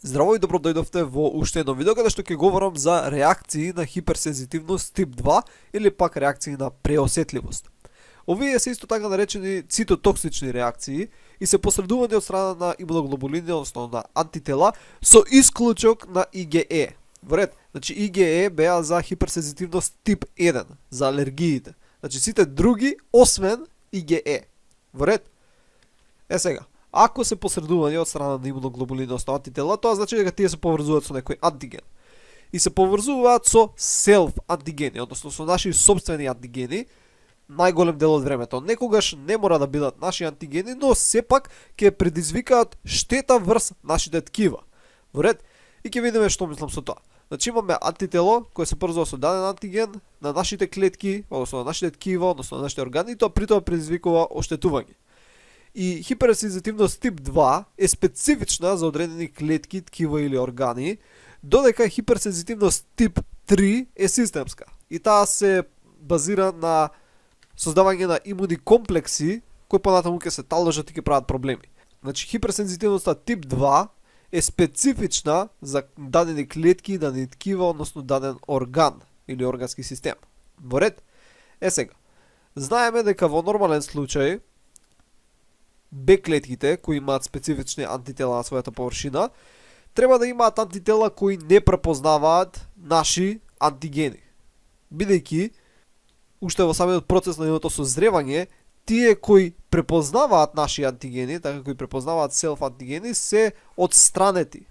Здраво и добро дојдовте во уште едно видео каде што ќе говорам за реакции на хиперсензитивност тип 2 или пак реакции на преосетливост. Овие се исто така наречени цитотоксични реакции и се посредувани од страна на имуноглобулини, односно на антитела, со исклучок на IgE. Во ред, значи IgE беа за хиперсензитивност тип 1, за алергиите. Значи сите други освен IgE. Во ред? Сега, ако се посредувани од страна на имуноглобулини, односно антитела, тоа значи дека тие се поврзуваат со некој антиген. И се поврзуваат со селф антигени, односно со наши собствени антигени, најголем дел од времето. Некогаш не мора да бидат наши антигени, но сепак ќе предизвикаат штета врз нашите ткива. Во ред? И ќе видиме што мислам со тоа. Значи имаме антитело кое се поврзува со даден антиген на нашите клетки, односно на нашите ткива, односно на нашите органи, и тоа при тоа предизвикува оштетување. И хиперсензитивност тип 2 е специфична за одредени клетки, ткива или органи, додека хиперсензитивност тип 3 е системска. И таа се базира на создавање на имуни комплекси кои понатаму ќе се таложат и ќе прават проблеми. Значи хиперсензитивноста тип 2 е специфична за дадени клетки, дадени ткива, односно даден орган или органски систем. Во ред? Сега, знаеме дека во нормален случај Б клетките кои имаат специфични антитела на својата површина треба да имаат антитела кои не препознаваат наши антигени. Бидејќи уште во самиот процес на нивното созревање, тие кои препознаваат наши антигени, така кои препознаваат селф антигени, се одстранети.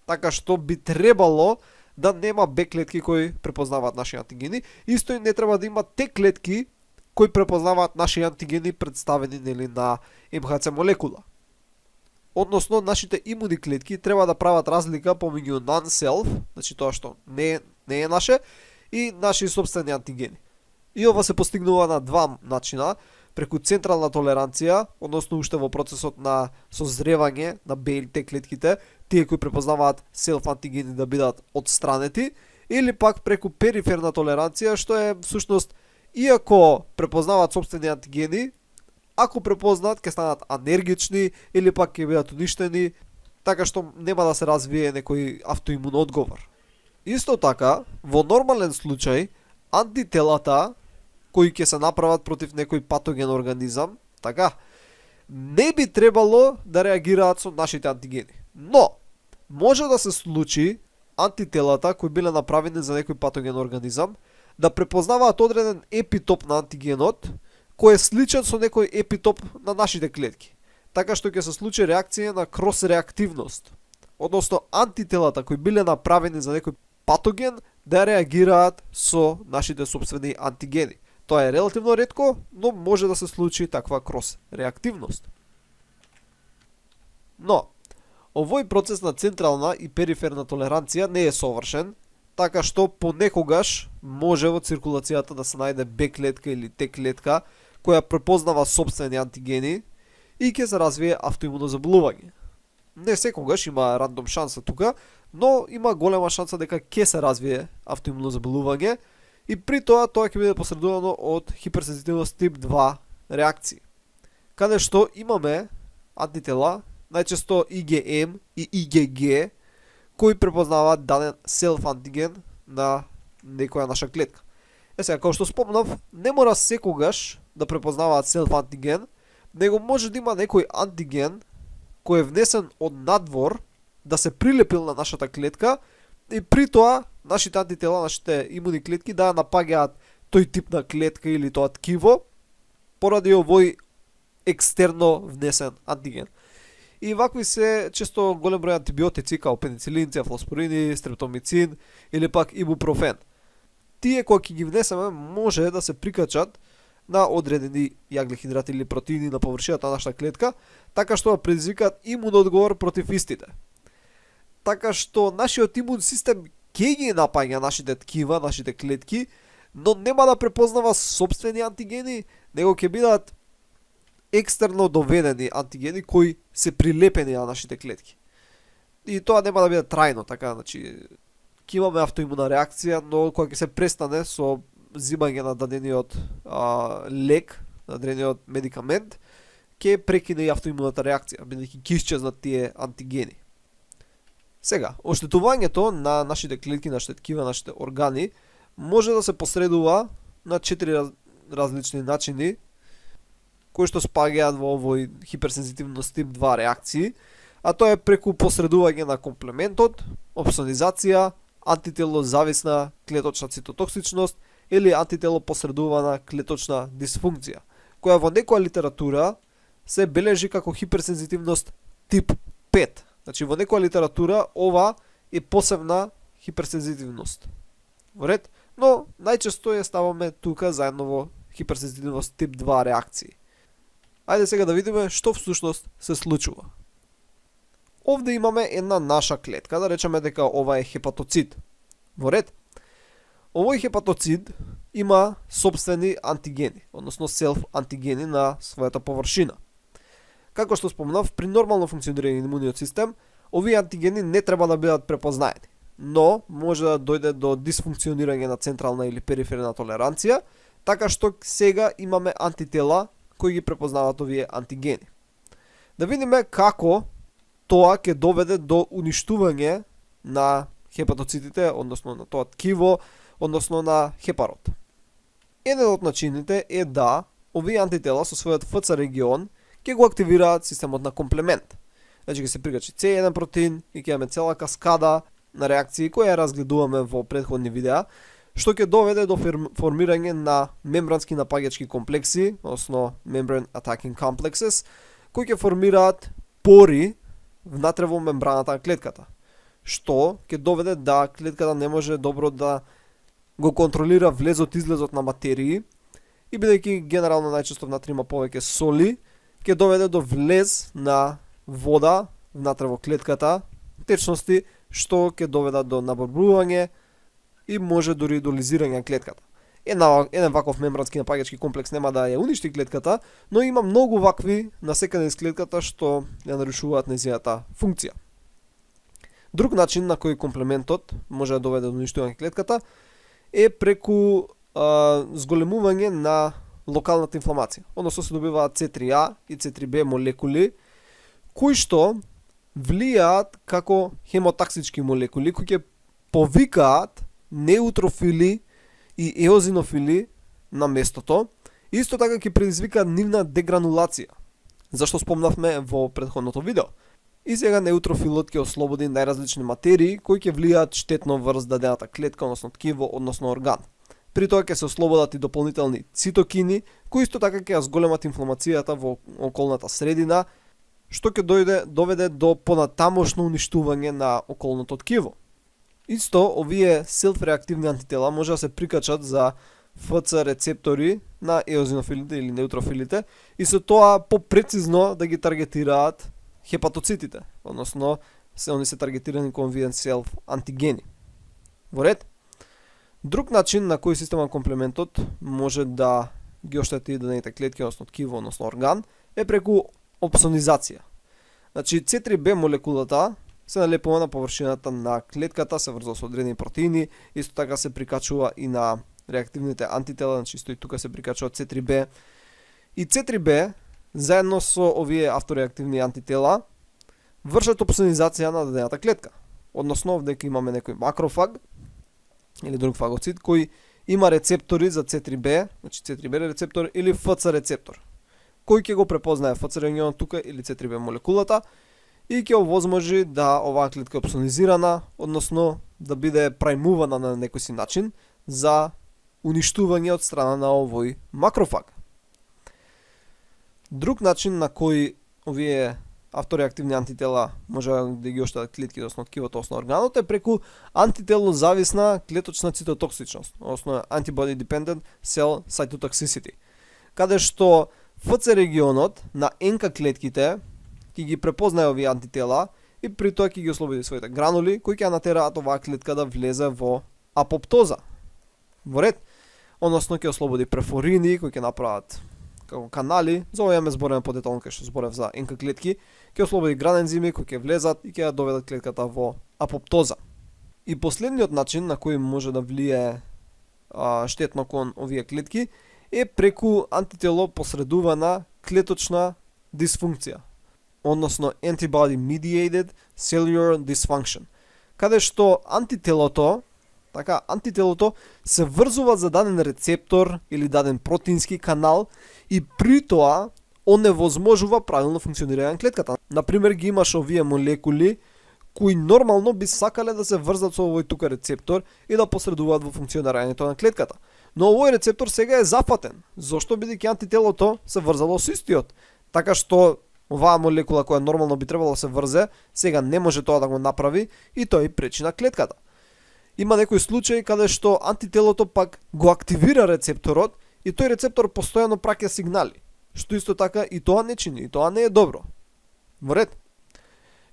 Така што би требало да нема Б клетки кои препознаваат наши антигени, исто и не треба да има Т клетки кои препознаваат наши антигени представени нели на МХЦ молекула. Односно, нашите имуни клетки треба да прават разлика помеѓу non-self, значи тоа што не е наше, и наши собствени антигени. И ова се постигнува на два начина, преку централна толеранција, односно уште во процесот на созревање на Б или Т клетките, тие кои препознаваат селф антигени да бидат одстранети, или пак преку периферна толеранција, што е всушност иако препознаваат собствени антигени, ако препознаат ќе станат анергични или пак ќе бидат уништени, така што нема да се развие некој автоимун одговор. Исто така, во нормален случај, антителата кои ќе се направат против некој патоген организам, така, не би требало да реагираат со нашите антигени. Но, може да се случи антителата кои биле направени за некој патоген организам да препознаваат одреден епитоп на антигенот кој е сличен со некој епитоп на нашите клетки. Така што ќе се случи реакција на кросреактивност. Односно, антителата кои биле направени за некој патоген да реагираат со нашите собствени антигени. Тоа е релативно ретко, но може да се случи таква кросреактивност. Но, овој процес на централна и периферна толеранција не е совршен, така што понекогаш може во циркулацијата да се најде Б клетка или Т клетка која препознава собствени антигени и ќе се развие автоимуно заболување. Не секогаш има рандом шанса тука, но има голема шанса дека ќе се развие автоимуно заболување и при тоа ќе биде посредувано од хиперсензитивност тип 2 реакции. Каде што имаме антитела, најчесто IgM и IgG, кои препознаваат даден селф антиген на некоја наша клетка. Сега, како што спомнав, не мора секогаш да препознаваат селф антиген, него може да има некој антиген кој е внесен од надвор да се прилепил на нашата клетка и при тоа нашите антитела, нашите имуни клетки да напаѓаат тој тип на клетка или тоа ткиво поради овој екстерно внесен антиген. И вакви се често голем број антибиотици као пеницилин, цефалоспорини, стрептомицин или пак ибупрофен. Тие кои ќе ги внесеме може да се прикачат на одредени јаглехидрати или протеини на површината на нашата клетка, така што да предизвикаат имун одговор против истите. Така што нашиот имун систем ќе ги напаѓа нашите ткива, нашите клетки, но нема да препознава собствени антигени, него ќе бидат екстерно доведени антигени кои се прилепени на нашите клетки. И тоа нема да биде трајно, така, значи, ќе имаме автоимуна реакција, но кога ќе се престане со зимање на дадениот лек, на дадениот медикамент, ќе прекине и автоимуната реакција, бидејќи ќе исчезнат тие антигени. Сега, оштетувањето на нашите клетки, нашите ткива, нашите органи може да се посредува на 4 различни начини кои што спаѓаат во овој хиперсензитивност тип 2 реакции, а тоа е преку посредување на комплементот, опсонизација, антитело зависна клеточна цитотоксичност или антитело посредувана клеточна дисфункција, која во некоја литература се бележи како хиперсензитивност тип 5. Значи во некоја литература ова е посебна хиперсензитивност. Во ред, но најчесто ја ставаме тука заедно во хиперсензитивност тип 2 реакции. Ајде сега да видиме што всушност се случува. Овде имаме една наша клетка, да речеме дека ова е хепатоцит. Во ред, овој хепатоцит има сопствени антигени, односно селф антигени на својата површина. Како што спомнав, при нормално функционирање на имуниот систем, овие антигени не треба да бидат препознаени, но може да дојде до дисфункционирање на централна или периферна толеранција, така што сега имаме антитела кои ги препознаваат овие антигени. Да видиме како тоа ќе доведе до уништување на хепатоцитите, односно на тоа ткиво, односно на хепарот. Еден од начините е да овие антитела со својот ФЦ регион ќе го активираат системот на комплемент. Значи ќе се прикачи C1 протеин и ќе имаме цела каскада на реакции кои ја разгледуваме во претходни видеа, што ќе доведе до формирање на мембрански напаѓачки комплекси, односно membrane attacking complexes, кои ќе формираат пори внатре во мембраната на клетката, што ќе доведе да клетката не може добро да го контролира влезот-излезот на материи и бидејќи генерално најчесто внатре има повеќе соли, ќе доведе до влез на вода внатре во клетката, течности што ќе доведат до набрбување и може дури до лизирање на клетката. Еден ваков мембрански напаѓачки комплекс нема да ја уништи клетката, но има многу вакви насекаде из клетката што ја нарушуваат нејзината функција. Друг начин на кој комплементот може да доведе до уништување на клетката е преку зголемување на локалната инфламација. Односно се добиваат C3A и C3B молекули кои што влијаат како хемотаксички молекули кои ќе повикаат неутрофили и еозинофили на местото, исто така ќе предизвика нивна дегранулација, зашто спомнавме во претходното видео. И сега неутрофилот ќе ослободи најразлични материи кои ќе влијаат штетно врз дадената клетка, односно ткиво, односно орган. При тоа ќе се ослободат и дополнителни цитокини, кои исто така ќе ја зголемат инфламацијата во околната средина, што ќе доведе до понатамошно уништување на околното ткиво. Исто, овие селф-реактивни антитела може да се прикачат за ФЦ рецептори на еозинофилите или неутрофилите и со тоа попрецизно да ги таргетираат хепатоцитите, односно они се таргетирани кон овие селф-антигени. Во ред? Друг начин на кој системот комплементот може да ги оштети дадените клетки, односно ткиво, односно орган, е преку опсонизација. Значи, C3B молекулата се налепува на површината на клетката, се врзува со одредени протеини, исто така се прикачува и на реактивните антитела, значи исто и тука се прикачува C3B. И C3B, заедно со овие автореактивни антитела, вршат опсонизација на дадената клетка. Односно, дека имаме некој макрофаг, или друг фагоцит, кој има рецептори за C3B, значи C3B рецептор или ФЦ рецептор, кој ќе го препознае ФЦ регионот тука или C3B молекулата и ќе овозможи да оваа клетка е опсонизирана, односно да биде прајмувана на некој си начин за уништување од страна на овој макрофаг. Друг начин на кој овие автореактивни антитела може да ги оштедат клетки, односно ткивото, односно органот, е преку антитело зависна клеточна цитотоксичност, односно antibody dependent cell cytotoxicity, каде што ФЦ регионот на НК клетките ќе ги препознае овие антитела и при тоа ќе ги ослободи своите гранули кои ќе натераат оваа клетка да влезе во апоптоза. Во ред, односно ќе ослободи префорини кои ќе направат како канали, за ова имаме збореме подетално кај што зборев за НК клетки, ќе ослободи гранензими кои ќе влезат и ќе ја доведат клетката во апоптоза. И последниот начин на кој може да влие штетно кон овие клетки е преку антитело посредувана клеточна дисфункција. односно antibody mediated cellular dysfunction, каде што антителото се врзува за даден рецептор или даден протеински канал и при тоа оневозможува правилно функционирање на клетката. Например, ги имаш овие молекули кои нормално би сакале да се врзат со овој тука рецептор и да посредуваат во функционирањето на клетката. Но овој рецептор сега е зафатен. Зошто? Бидејќи антителото се врзало со истиот. Така што оваа молекула која нормално би требало да се врзе, сега не може тоа да го направи и тој пречи на клетката. Има некои случаи каде што антителото пак го активира рецепторот и тој рецептор постојано праќа сигнали, што исто така и тоа не чини, и тоа не е добро. Во ред?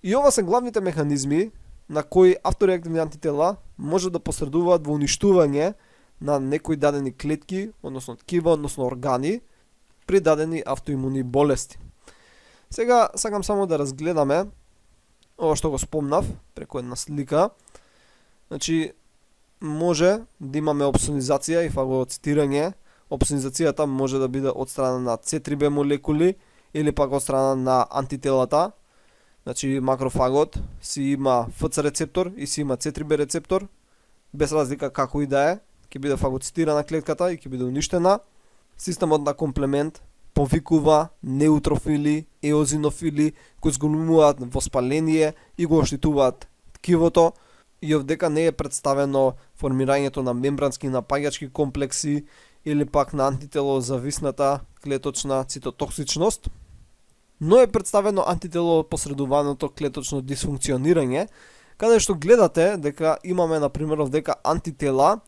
И ова се главните механизми на кои автореактивни антитела може да посредуваат во уништување на некои дадени клетки, односно ткива, односно органи при дадени автоимуни болести. Сега сакам само да разгледаме ова што го спомнав преку една слика. Значи, може да имаме опсонизација и фагоцитирање. Опсонизацијата може да биде од страна на C3b молекули или пак од страна на антителата. Значи, макрофагот си има FC рецептор и си има C3b рецептор, без разлика како и да е, ќе биде фагоцитирана клетката и ќе биде уништена. Системот на комплемент повикува неутрофили, еозинофили кои зголемуваат воспаление и го оштитуваат ткивото. И овдека не е представено формирањето на мембрански напаѓачки комплекси или пак на антителозависната клеточна цитотоксичност, но е представено антителопосредуваното клеточно дисфункционирање, каде што гледате дека имаме например овдека антитела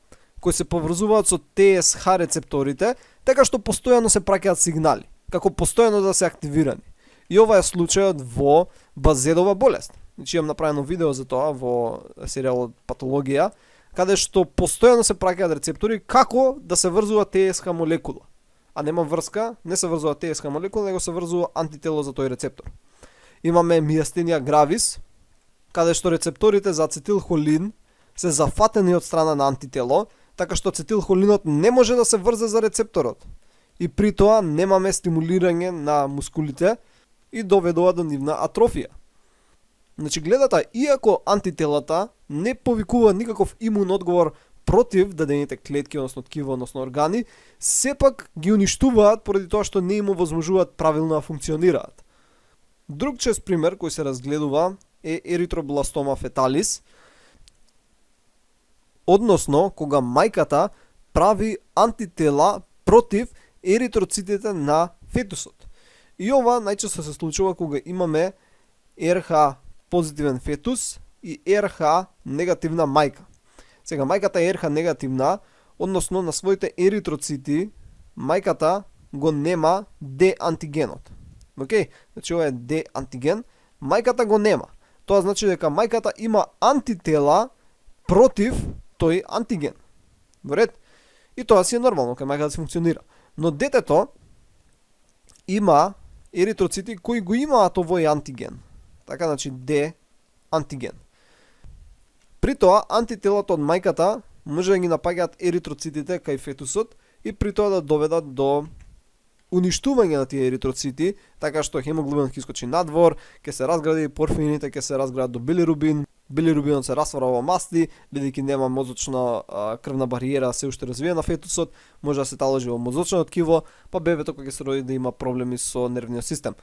кои се поврзуваат со TSH рецепторите, така што постојано се праќаат сигнали, како постојано да се активирани. И ова е случајот во базедова болест. Значи имам направено видео за тоа во серијалот Патологија, каде што постојано се праќаат рецептори како да се врзува TSH молекула. А нема врска, не се врзува TSH молекула, него се врзува антитело за тој рецептор. Имаме мијастенија гравис, каде што рецепторите за ацетилхолин се зафатени од страна на антитело, така што ацетилхолинот не може да се врзе за рецепторот. И при тоа немаме стимулирање на мускулите и доведува до нивна атрофија. Значи гледате, иако антителата не повикува никаков имун одговор против дадените клетки, односно ткива, односно органи, сепак ги уништуваат поради тоа што не им овозможуваат правилно да функционираат. Друг чест пример кој се разгледува е еритробластома феталис, односно кога мајката прави антитела против еритроцитите на фетусот. И ова најчесто се случува кога имаме RH позитивен фетус и RH негативна мајка. Сега мајката е RH негативна, односно на своите еритроцити мајката го нема D антигенот. Океј, значи ова е D антиген, мајката го нема. Тоа значи дека мајката има антитела против тој антиген. Во ред? И тоа си е нормално, кај мајката се функционира. Но детето има еритроцити кои го имаат овој антиген. Така, значи D антиген. При тоа, антителата од мајката може да ги напаѓаат еритроцитите кај фетусот и при тоа да доведат до уништување на тие еритроцити, така што хемоглобинот ќе искочи надвор, ќе се разгради порфирините, ќе се разградат до билирубин, билирубинот се расвара во масти, бидејќи нема мозочна крвна бариера се уште развиена на фетусот, може да се таложи во мозочното ткиво, па бебето кога ќе се роди да има проблеми со нервниот систем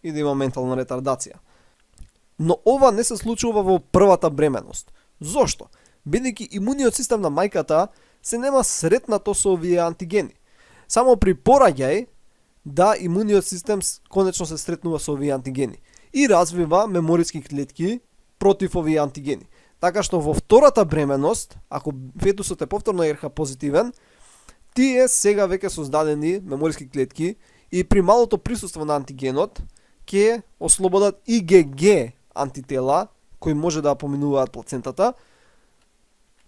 и да има ментална ретардација. Но ова не се случува во првата бременост. Зошто? Бидејќи имуниот систем на мајката се нема сретнато со овие антигени. Само при пораѓај да имуниот систем конечно се сретнува со овие антигени и развива мемориски клетки против овие антигени. Така што во втората бременост, ако фетусот е повторно RH позитивен, тие сега веќе создадени мемориски клетки и при малото присуство на антигенот ќе ослободат IgG антитела кои може да поминуваат плацентата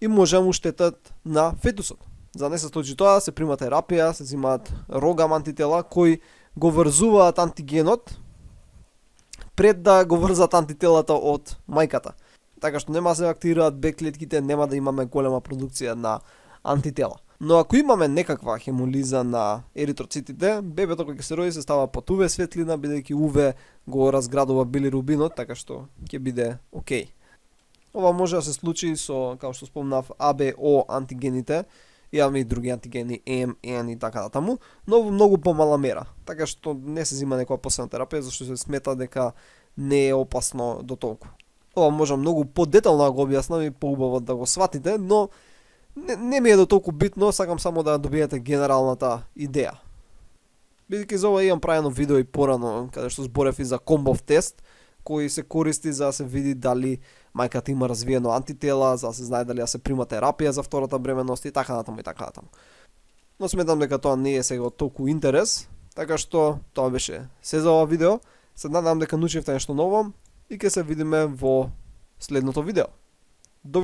и може да му штетат на фетусот. За да не се случи тоа, се прима терапија, се взимаат рогам антитела кои го врзуваат антигенот пред да го врзат антителата од мајката. Така што нема да се активираат Б клетките, нема да имаме голема продукција на антитела. Но ако имаме некаква хемолиза на еритроцитите, бебето кога ќе се роди се става под UV светлина, бидејќи UV го разградува билирубинот, така што ќе биде окей. Ова може да се случи со, како што спомнав, АБО антигените, имаме и други антигени, M, N и така натаму, но во многу помала мера, така што не се зима некоја посебна терапија, зашто се смета дека не е опасно до толку. Ова може многу подетално да го објаснам и поубаво да го сватите, но не ми е до толку битно, сакам само да добиете генералната идеја. Бидејќи за ова имам правено видео и порано, каде што зборев и за комбов тест, кој се користи за да се види дали мајката има развиено антитела, за да се знае дали да се прима терапија за втората бременност и така натаму и така натаму. Но сметам дека тоа не е сега од толку интерес, така што тоа беше се за ова видео. Се надам дека научивте нешто ново и ќе се видиме во следното видео.